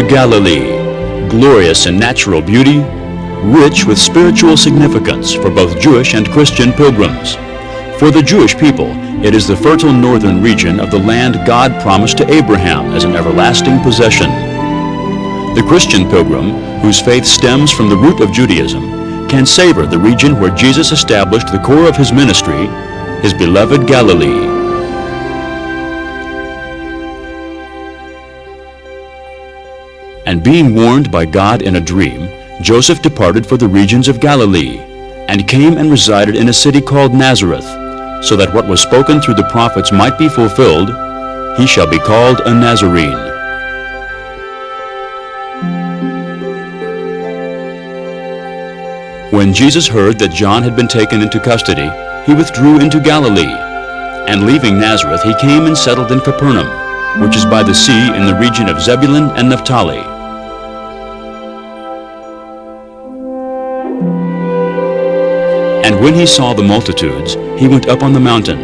Galilee, glorious in natural beauty, rich with spiritual significance for both Jewish and Christian pilgrims. For the Jewish people, it is the fertile northern region of the land God promised to Abraham as an everlasting possession. The Christian pilgrim, whose faith stems from the root of Judaism, can savor the region where Jesus established the core of his ministry, his beloved Galilee. And being warned by God in a dream, Joseph departed for the regions of Galilee, and came and resided in a city called Nazareth, so that what was spoken through the prophets might be fulfilled, he shall be called a Nazarene. When Jesus heard that John had been taken into custody, he withdrew into Galilee, and leaving Nazareth he came and settled in Capernaum, which is by the sea in the region of Zebulun and Naphtali. And when he saw the multitudes, he went up on the mountain,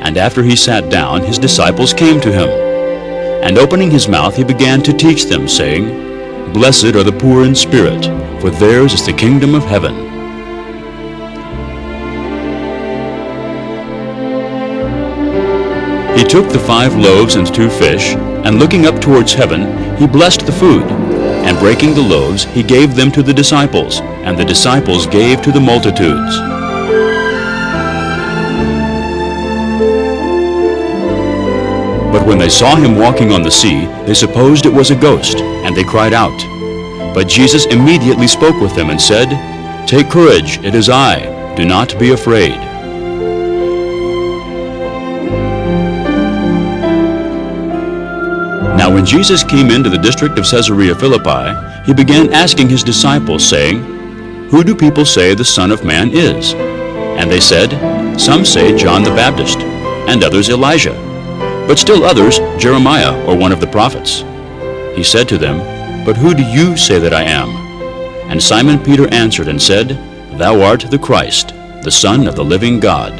and after he sat down, his disciples came to him. And opening his mouth, he began to teach them, saying, Blessed are the poor in spirit, for theirs is the kingdom of heaven. He took the 5 loaves and 2 fish, and looking up towards heaven, he blessed the food. And breaking the loaves, he gave them to the disciples, and the disciples gave to the multitudes. But when they saw him walking on the sea, they supposed it was a ghost, and they cried out. But Jesus immediately spoke with them and said, Take courage, it is I, do not be afraid. Now when Jesus came into the district of Caesarea Philippi, he began asking his disciples, saying, Who do people say the Son of Man is? And they said, Some say John the Baptist, and others Elijah, but still others Jeremiah or one of the prophets. He said to them, But who do you say that I am? And Simon Peter answered and said, Thou art the Christ, the Son of the living God.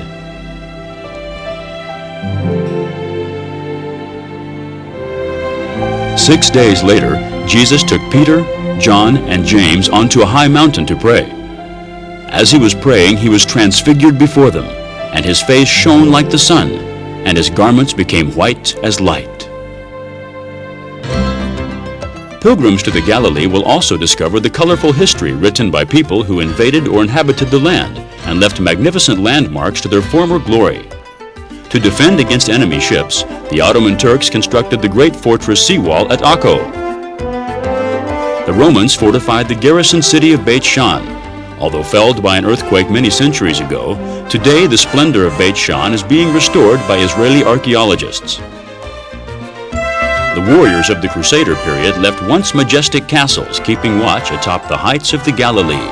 "6 days later, Jesus took Peter, John, and James onto a high mountain to pray. As he was praying, he was transfigured before them, and his face shone like the sun, and his garments became white as light." Pilgrims to the Galilee will also discover the colorful history written by people who invaded or inhabited the land and left magnificent landmarks to their former glory. To defend against enemy ships, the Ottoman Turks constructed the great fortress seawall at Akko. The Romans fortified the garrison city of Beit Shan. Although felled by an earthquake many centuries ago, today the splendor of Beit Shan is being restored by Israeli archaeologists. The warriors of the Crusader period left once majestic castles keeping watch atop the heights of the Galilee.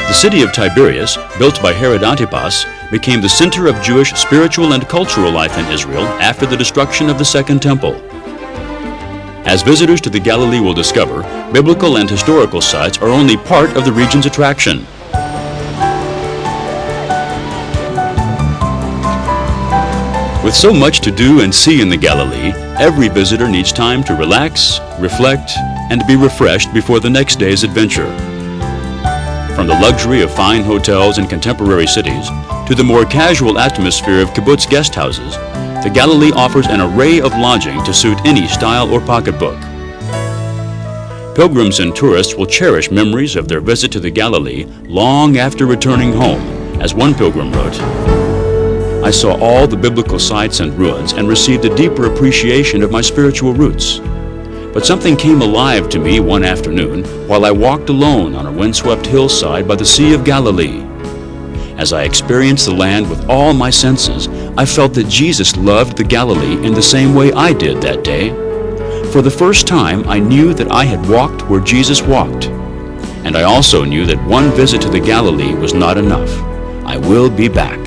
The city of Tiberias, built by Herod Antipas, became the center of Jewish spiritual and cultural life in Israel after the destruction of the Second Temple. As visitors to the Galilee will discover, biblical and historical sites are only part of the region's attraction. With so much to do and see in the Galilee, every visitor needs time to relax, reflect, and be refreshed before the next day's adventure. From the luxury of fine hotels in contemporary cities to the more casual atmosphere of kibbutz guest houses, the Galilee offers an array of lodging to suit any style or pocketbook. Pilgrims and tourists will cherish memories of their visit to the Galilee long after returning home, as one pilgrim wrote, "I saw all the biblical sites and ruins and received a deeper appreciation of my spiritual roots. But something came alive to me one afternoon while I walked alone on a windswept hillside by the Sea of Galilee. As I experienced the land with all my senses, I felt that Jesus loved the Galilee in the same way I did that day. For the first time, I knew that I had walked where Jesus walked. And I also knew that one visit to the Galilee was not enough. I will be back."